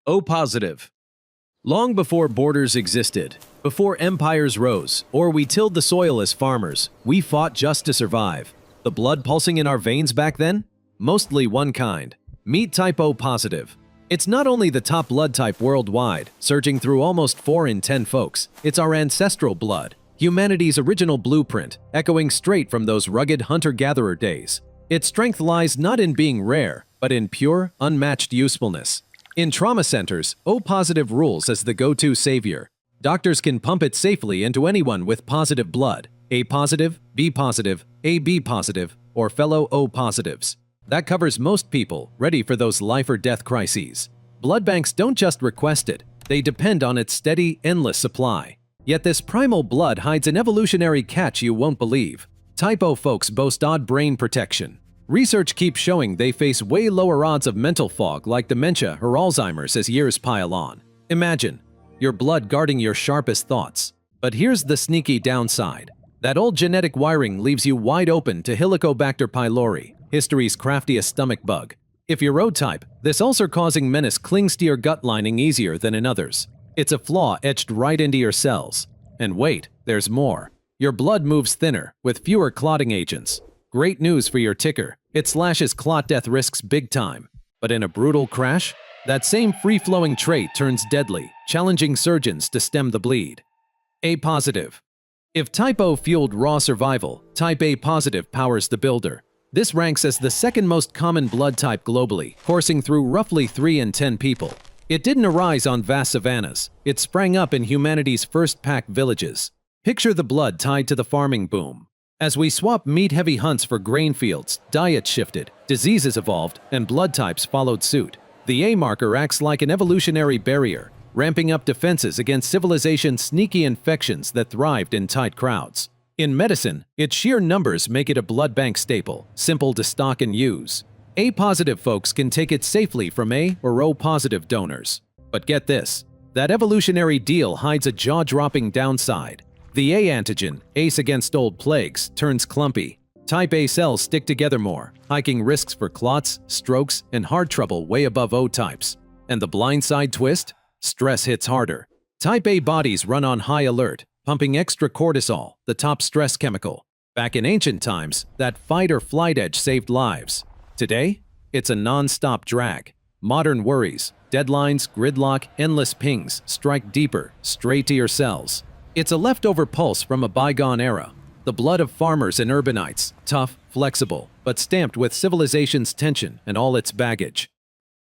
O positive. Long before borders existed, before empires rose, or we tilled the soil as farmers, we fought just to survive. The blood pulsing in our veins back then? Mostly one kind. Meet type O positive. It's not only the top blood type worldwide, surging through almost 4 in 10 folks, it's our ancestral blood, humanity's original blueprint, echoing straight from those rugged hunter-gatherer days. Its strength lies not in being rare, but in pure, unmatched usefulness. In trauma centers, O positive rules as the go-to savior. Doctors can pump it safely into anyone with positive blood, A positive, B positive, AB positive, or fellow O positives. That covers most people ready for those life or death crises. Blood banks don't just request it, they depend on its steady, endless supply. Yet this primal blood hides an evolutionary catch you won't believe. Type O folks boast odd brain protection. Research keeps showing they face way lower odds of mental fog like dementia or Alzheimer's as years pile on. Imagine, your blood guarding your sharpest thoughts. But here's the sneaky downside. That old genetic wiring leaves you wide open to Helicobacter pylori, history's craftiest stomach bug. If you're O type, this ulcer-causing menace clings to your gut lining easier than in others. It's a flaw etched right into your cells. And wait, there's more. Your blood moves thinner, with fewer clotting agents. Great news for your ticker, it slashes clot death risks big time. But in a brutal crash, that same free-flowing trait turns deadly, challenging surgeons to stem the bleed. A positive. If type O fueled raw survival, type A positive powers the builder. This ranks as the second most common blood type globally, coursing through roughly 3 in 10 people. It didn't arise on vast savannas, it sprang up in humanity's first pack villages. Picture the blood tied to the farming boom. As we swapped meat-heavy hunts for grain fields, diets shifted, diseases evolved, and blood types followed suit. The A marker acts like an evolutionary barrier, ramping up defenses against civilization's sneaky infections that thrived in tight crowds. In medicine, its sheer numbers make it a blood bank staple, simple to stock and use. A-positive folks can take it safely from A or O-positive donors. But get this, that evolutionary deal hides a jaw-dropping downside. The A antigen, ACE against old plagues, turns clumpy. Type A cells stick together more, hiking risks for clots, strokes, and heart trouble way above O types. And the blindside twist? Stress hits harder. Type A bodies run on high alert, pumping extra cortisol, the top stress chemical. Back in ancient times, that fight-or-flight edge saved lives. Today, it's a non-stop drag. Modern worries, deadlines, gridlock, endless pings strike deeper, straight to your cells. It's a leftover pulse from a bygone era. The blood of farmers and urbanites, tough, flexible, but stamped with civilization's tension and all its baggage.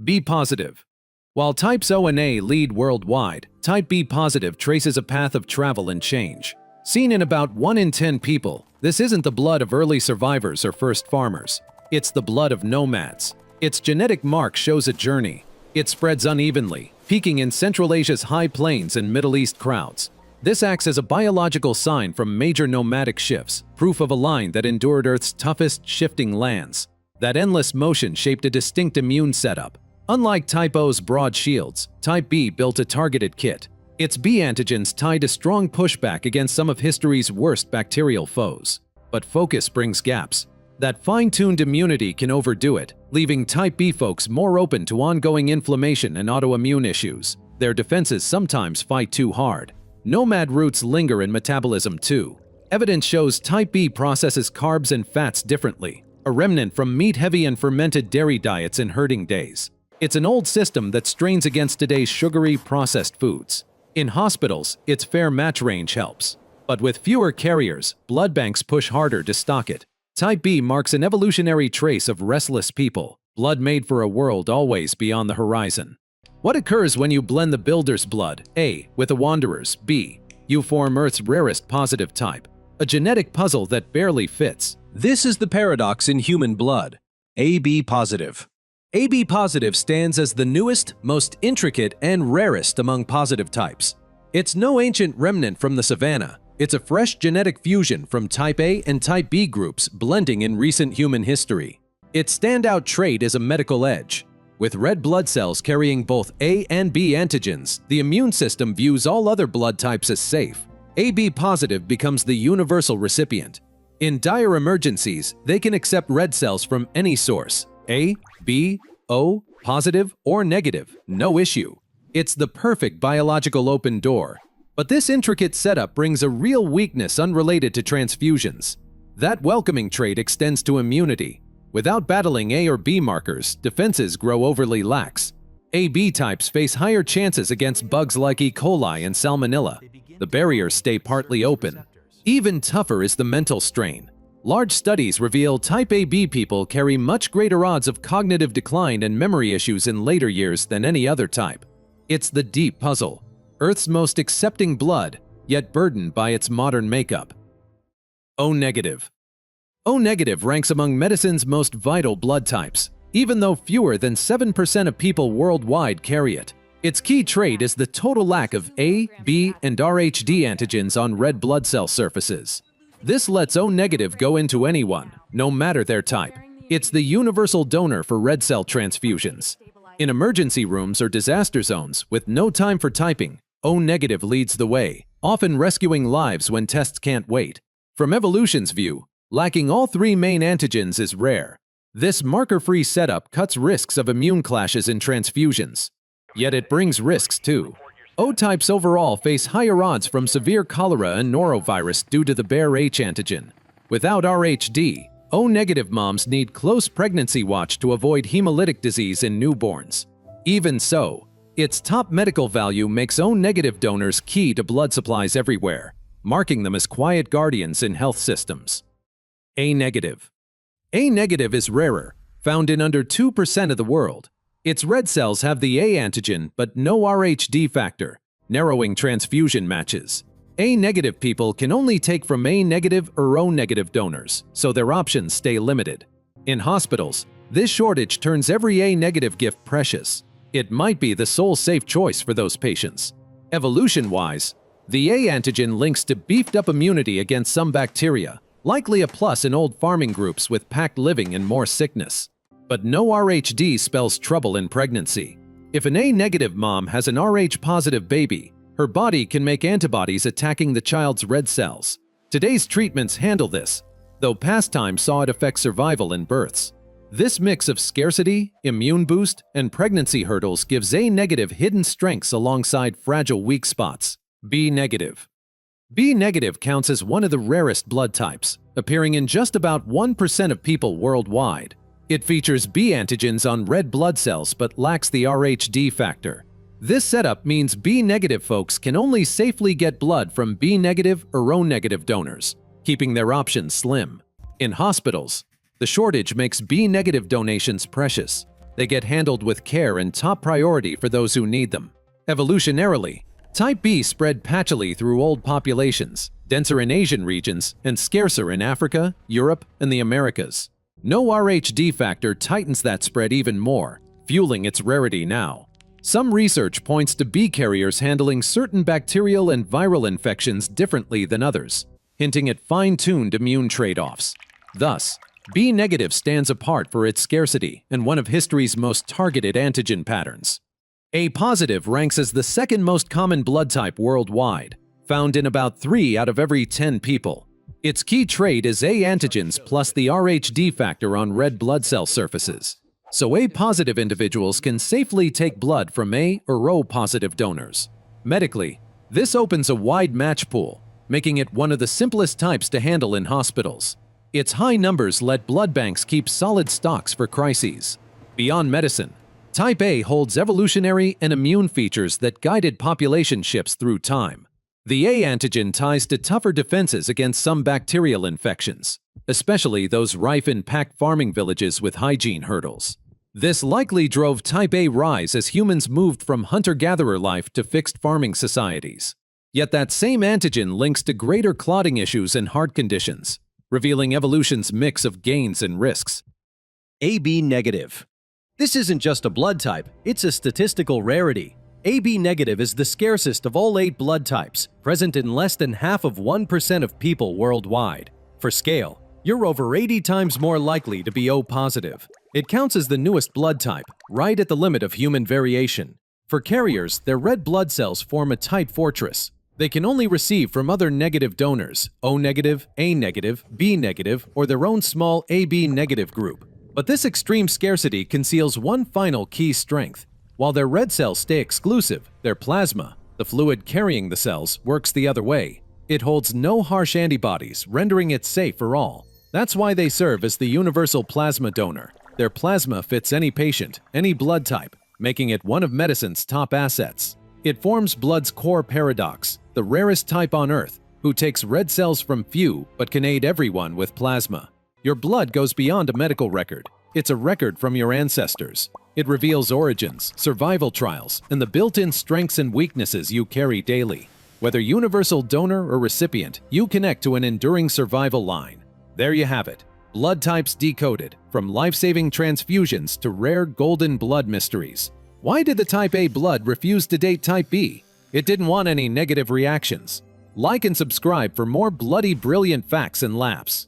B positive. While types O and A lead worldwide, type B positive traces a path of travel and change. Seen in about 1 in 10 people, this isn't the blood of early survivors or first farmers. It's the blood of nomads. Its genetic mark shows a journey. It spreads unevenly, peaking in Central Asia's high plains and Middle East crowds. This acts as a biological sign from major nomadic shifts, proof of a line that endured Earth's toughest shifting lands. That endless motion shaped a distinct immune setup. Unlike type O's broad shields, type B built a targeted kit. Its B antigens tied a strong pushback against some of history's worst bacterial foes. But focus brings gaps. That fine-tuned immunity can overdo it, leaving type B folks more open to ongoing inflammation and autoimmune issues. Their defenses sometimes fight too hard. Nomad roots linger in metabolism too. Evidence shows type B processes carbs and fats differently, a remnant from meat-heavy and fermented dairy diets in herding days. It's an old system that strains against today's sugary, processed foods. In hospitals, its fair match range helps. But with fewer carriers, blood banks push harder to stock it. Type B marks an evolutionary trace of restless people, blood made for a world always beyond the horizon. What occurs when you blend the builder's blood, A, with a wanderer's, B? You form Earth's rarest positive type, a genetic puzzle that barely fits. This is the paradox in human blood. AB positive. AB positive stands as the newest, most intricate, and rarest among positive types. It's no ancient remnant from the savannah. It's a fresh genetic fusion from type A and type B groups blending in recent human history. Its standout trait is a medical edge. With red blood cells carrying both A and B antigens, the immune system views all other blood types as safe. AB positive becomes the universal recipient. In dire emergencies, they can accept red cells from any source, A, B, O, positive, or negative, no issue. It's the perfect biological open door. But this intricate setup brings a real weakness unrelated to transfusions. That welcoming trait extends to immunity. Without battling A or B markers, defenses grow overly lax. AB types face higher chances against bugs like E. coli and Salmonella. The barriers stay partly open. Even tougher is the mental strain. Large studies reveal type AB people carry much greater odds of cognitive decline and memory issues in later years than any other type. It's the deep puzzle. Earth's most accepting blood, yet burdened by its modern makeup. O negative. O negative ranks among medicine's most vital blood types, even though fewer than 7% of people worldwide carry it. Its key trait is the total lack of A, B, and Rhd antigens on red blood cell surfaces. This lets O negative go into anyone, no matter their type. It's the universal donor for red cell transfusions. In emergency rooms or disaster zones, with no time for typing, O negative leads the way, often rescuing lives when tests can't wait. From evolution's view, lacking all three main antigens is rare. This marker-free setup cuts risks of immune clashes in transfusions. Yet it brings risks too. O-types overall face higher odds from severe cholera and norovirus due to the bare H antigen. Without Rhd, O-negative moms need close pregnancy watch to avoid hemolytic disease in newborns. Even so, its top medical value makes O-negative donors key to blood supplies everywhere, marking them as quiet guardians in health systems. A-negative. A-negative is rarer, found in under 2% of the world. Its red cells have the A antigen but no Rhd factor, narrowing transfusion matches. A-negative people can only take from A-negative or O-negative donors, so their options stay limited. In hospitals, this shortage turns every A-negative gift precious. It might be the sole safe choice for those patients. Evolution-wise, the A antigen links to beefed-up immunity against some bacteria, likely a plus in old farming groups with packed living and more sickness. But no Rhd spells trouble in pregnancy. If an A-negative mom has an Rh-positive baby, her body can make antibodies attacking the child's red cells. Today's treatments handle this, though past times saw it affect survival in births. This mix of scarcity, immune boost, and pregnancy hurdles gives A-negative hidden strengths alongside fragile weak spots. B-negative. B-negative counts as one of the rarest blood types, appearing in just about 1% of people worldwide. It features B antigens on red blood cells but lacks the Rhd factor. This setup means B-negative folks can only safely get blood from B-negative or O-negative donors, keeping their options slim. In hospitals, the shortage makes B-negative donations precious. They get handled with care and top priority for those who need them. Evolutionarily, type B spread patchily through old populations, denser in Asian regions, and scarcer in Africa, Europe, and the Americas. No Rhd factor tightens that spread even more, fueling its rarity now. Some research points to B carriers handling certain bacterial and viral infections differently than others, hinting at fine-tuned immune trade-offs. Thus, B-negative stands apart for its scarcity and one of history's most targeted antigen patterns. A-positive ranks as the second most common blood type worldwide, found in about 3 out of every 10 people. Its key trait is A antigens plus the Rhd factor on red blood cell surfaces. So A-positive individuals can safely take blood from A or O-positive donors. Medically, this opens a wide match pool, making it one of the simplest types to handle in hospitals. Its high numbers let blood banks keep solid stocks for crises. Beyond medicine, Type A holds evolutionary and immune features that guided population shifts through time. The A antigen ties to tougher defenses against some bacterial infections, especially those rife in packed farming villages with hygiene hurdles. This likely drove Type A rise as humans moved from hunter-gatherer life to fixed farming societies. Yet that same antigen links to greater clotting issues and heart conditions, revealing evolution's mix of gains and risks. AB negative. This isn't just a blood type, it's a statistical rarity. AB negative is the scarcest of all 8 blood types, present in less than half of 1% of people worldwide. For scale, you're over 80 times more likely to be O positive. It counts as the newest blood type, right at the limit of human variation. For carriers, their red blood cells form a tight fortress. They can only receive from other negative donors, O negative, A negative, B negative, or their own small AB negative group. But this extreme scarcity conceals one final key strength. While their red cells stay exclusive, their plasma, the fluid carrying the cells, works the other way. It holds no harsh antibodies, rendering it safe for all. That's why they serve as the universal plasma donor. Their plasma fits any patient, any blood type, making it one of medicine's top assets. It forms blood's core paradox, the rarest type on Earth, who takes red cells from few but can aid everyone with plasma. Your blood goes beyond a medical record. It's a record from your ancestors. It reveals origins, survival trials, and the built-in strengths and weaknesses you carry daily. Whether universal donor or recipient, you connect to an enduring survival line. There you have it. Blood types decoded, from life-saving transfusions to rare golden blood mysteries. Why did the type A blood refuse to date type B? It didn't want any negative reactions. Like and subscribe for more bloody brilliant facts and laughs.